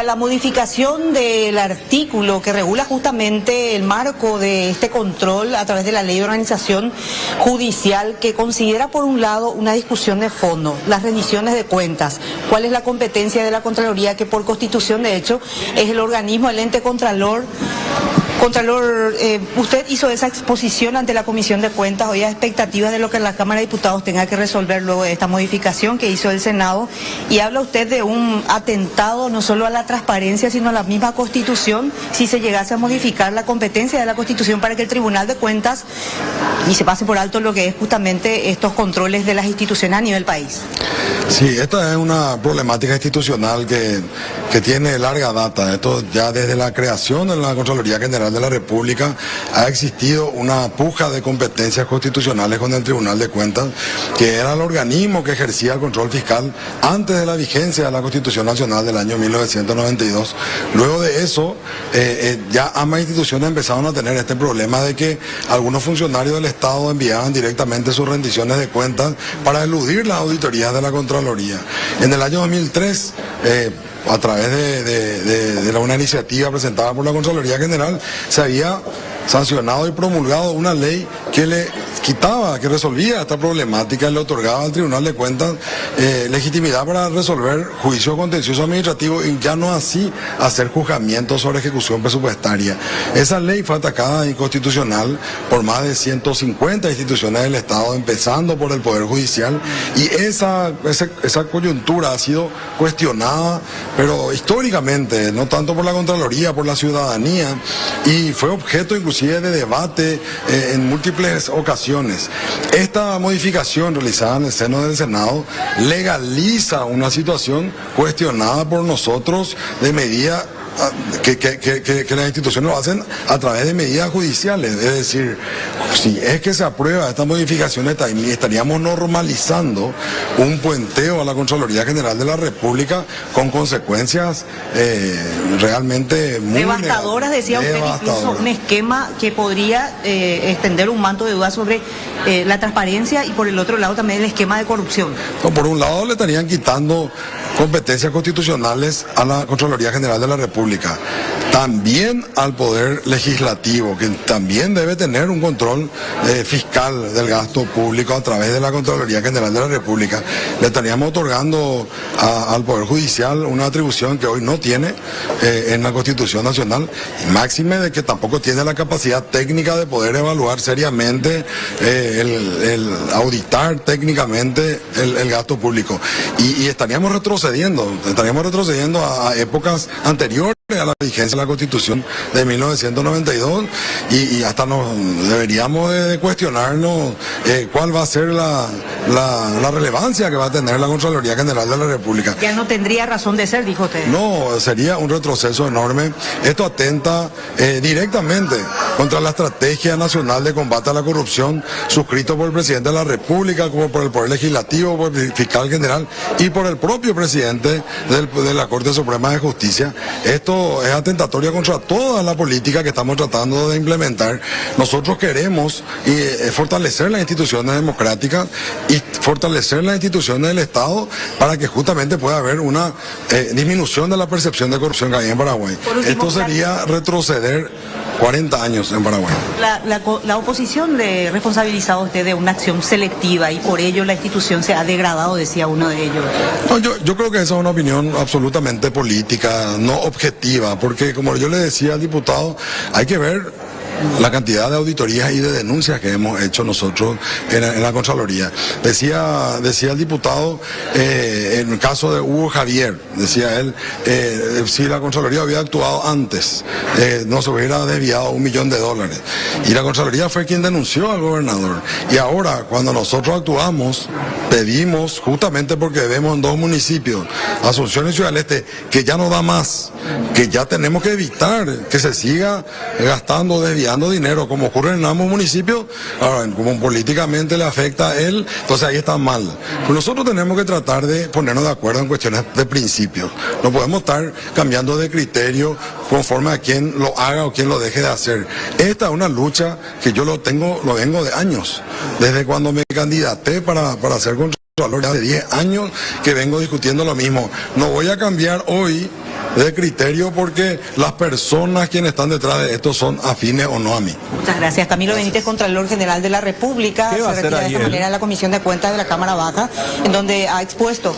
La modificación del artículo que regula justamente el marco de este control a través de la ley de organización judicial, que considera por un lado una discusión de fondo, las rendiciones de cuentas, cuál es la competencia de la Contraloría, que por constitución de hecho es el organismo, el ente Contralor. Contralor, usted hizo esa exposición ante la Comisión de Cuentas, hoy a expectativas de lo que la Cámara de Diputados tenga que resolver luego de esta modificación que hizo el Senado, y habla usted de un atentado no solo a la transparencia, sino a la misma Constitución, si se llegase a modificar la competencia de la Constitución para que el Tribunal de Cuentas y se pase por alto lo que es justamente estos controles de las instituciones a nivel país. Sí, esta es una problemática institucional que tiene larga data. Esto ya desde la creación de la Contraloría General de la República ha existido una puja de competencias constitucionales con el Tribunal de Cuentas, que era el organismo que ejercía el control fiscal antes de la vigencia de la Constitución Nacional del año 1992. Luego de eso, ya ambas instituciones empezaron a tener este problema de que algunos funcionarios del Estado enviaban directamente sus rendiciones de cuentas para eludir las auditorías de la Contraloría. En el año 2003, a través de una iniciativa presentada por la Contraloría General, se había sancionado y promulgado una ley que le quitaba, que resolvía esta problemática y le otorgaba al Tribunal de Cuentas legitimidad para resolver juicios contenciosos administrativos y ya no así hacer juzgamientos sobre ejecución presupuestaria. Esa ley fue atacada e inconstitucional por más de 150 instituciones del Estado, empezando por el Poder Judicial, y esa coyuntura ha sido cuestionada, pero históricamente, no tanto por la Contraloría, por la ciudadanía, y fue objeto inclusive de debate en múltiples ocasiones. Esta modificación realizada en el seno del Senado legaliza una situación cuestionada por nosotros de medida que las instituciones lo hacen a través de medidas judiciales. Es decir, si es que se aprueba esta modificación, estaríamos normalizando un puenteo a la Contraloría General de la República con consecuencias realmente muy devastadoras, decía usted, incluso un esquema que podría extender un manto de dudas sobre la transparencia, y por el otro lado también el esquema de corrupción. No, por un lado le estarían quitando competencias constitucionales a la Contraloría General de la República, también al Poder Legislativo, que también debe tener un control fiscal del gasto público a través de la Contraloría General de la República. Le estaríamos otorgando al Poder Judicial una atribución que hoy no tiene en la Constitución Nacional, y máxime de que tampoco tiene la capacidad técnica de poder evaluar seriamente, el auditar técnicamente el gasto público. Y estaríamos retrocediendo a épocas anteriores a la vigencia de la Constitución de 1992, y hasta deberíamos de cuestionarnos cuál va a ser la relevancia que va a tener la Contraloría General de la República. Ya no tendría razón de ser, dijo usted. No, sería un retroceso enorme. Esto atenta directamente contra la Estrategia Nacional de Combate a la Corrupción, suscrito por el Presidente de la República, como por el Poder Legislativo, por el Fiscal General y por el propio Presidente de la Corte Suprema de Justicia. Esto es atentatorio contra toda la política que estamos tratando de implementar. Nosotros queremos fortalecer las instituciones democráticas y fortalecer las instituciones del Estado para que justamente pueda haber una disminución de la percepción de corrupción que hay en Paraguay. Esto sería retroceder 40 años en Paraguay. La oposición le responsabilizaba a usted de una acción selectiva y por ello la institución se ha degradado, decía uno de ellos. No, yo creo que esa es una opinión absolutamente política, no objetiva, porque como yo le decía al diputado, hay que ver la cantidad de auditorías y de denuncias que hemos hecho nosotros en la Contraloría. Decía el diputado, en el caso de Hugo Javier, decía él, si la Contraloría había actuado antes, no se hubiera desviado $1 millón. Y la Contraloría fue quien denunció al gobernador. Y ahora, cuando nosotros actuamos, pedimos, justamente porque vemos en 2 municipios, Asunción y Ciudad del Este, que ya no da más, que ya tenemos que evitar que se siga gastando, desviando dinero, como ocurre en ambos municipios. Ahora, como políticamente le afecta a él, entonces ahí está mal. Pero nosotros tenemos que tratar de ponernos de acuerdo en cuestiones de principios. No podemos estar cambiando de criterio conforme a quien lo haga o quien lo deje de hacer. Esta es una lucha que yo lo vengo de años, desde cuando me candidaté para ser Contralor, hace 10 años que vengo discutiendo lo mismo. No voy a cambiar hoy de criterio porque las personas quienes están detrás de esto son afines o no a mí. Muchas gracias. Camilo Benítez, Contralor General de la República, ¿Qué va a se hacer retira de esta ayer? manera a la Comisión de Cuentas de la Cámara Baja, en donde ha expuesto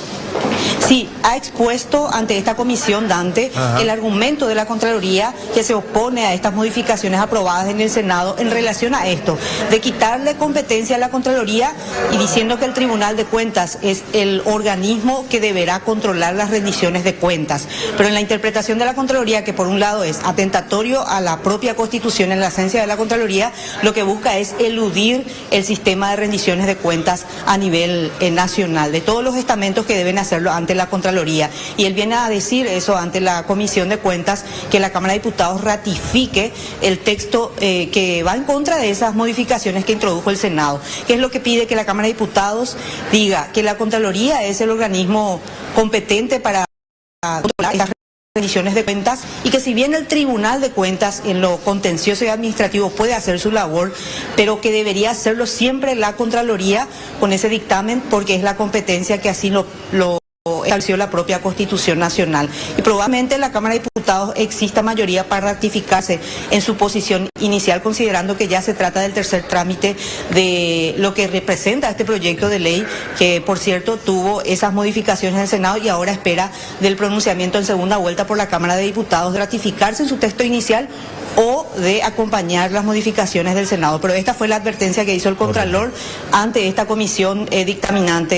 ante esta comisión, Dante, el argumento de la Contraloría que se opone a estas modificaciones aprobadas en el Senado en relación a esto, de quitarle competencia a la Contraloría y diciendo que el Tribunal de Cuentas es el organismo que deberá controlar las rendiciones de cuentas. Pero en la interpretación de la Contraloría, que por un lado es atentatorio a la propia Constitución en la esencia de la Contraloría, lo que busca es eludir el sistema de rendiciones de cuentas a nivel nacional, de todos los estamentos que deben hacerlo ante la Contraloría. Y él viene a decir eso ante la Comisión de Cuentas, que la Cámara de Diputados ratifique el texto que va en contra de esas modificaciones que introdujo el Senado. ¿Qué es lo que pide? Que la Cámara de Diputados diga que la Contraloría es el organismo competente para controlar estas rendiciones de cuentas y que si bien el Tribunal de Cuentas en lo contencioso y administrativo puede hacer su labor, pero que debería hacerlo siempre la Contraloría con ese dictamen, porque es la competencia que así lo estableció la propia Constitución Nacional. Y probablemente en la Cámara de Diputados exista mayoría para ratificarse en su posición inicial, considerando que ya se trata del tercer trámite de lo que representa este proyecto de ley, que por cierto tuvo esas modificaciones en el Senado y ahora espera del pronunciamiento en segunda vuelta por la Cámara de Diputados de ratificarse en su texto inicial o de acompañar las modificaciones del Senado. Pero esta fue la advertencia que hizo el Contralor ante esta comisión dictaminante.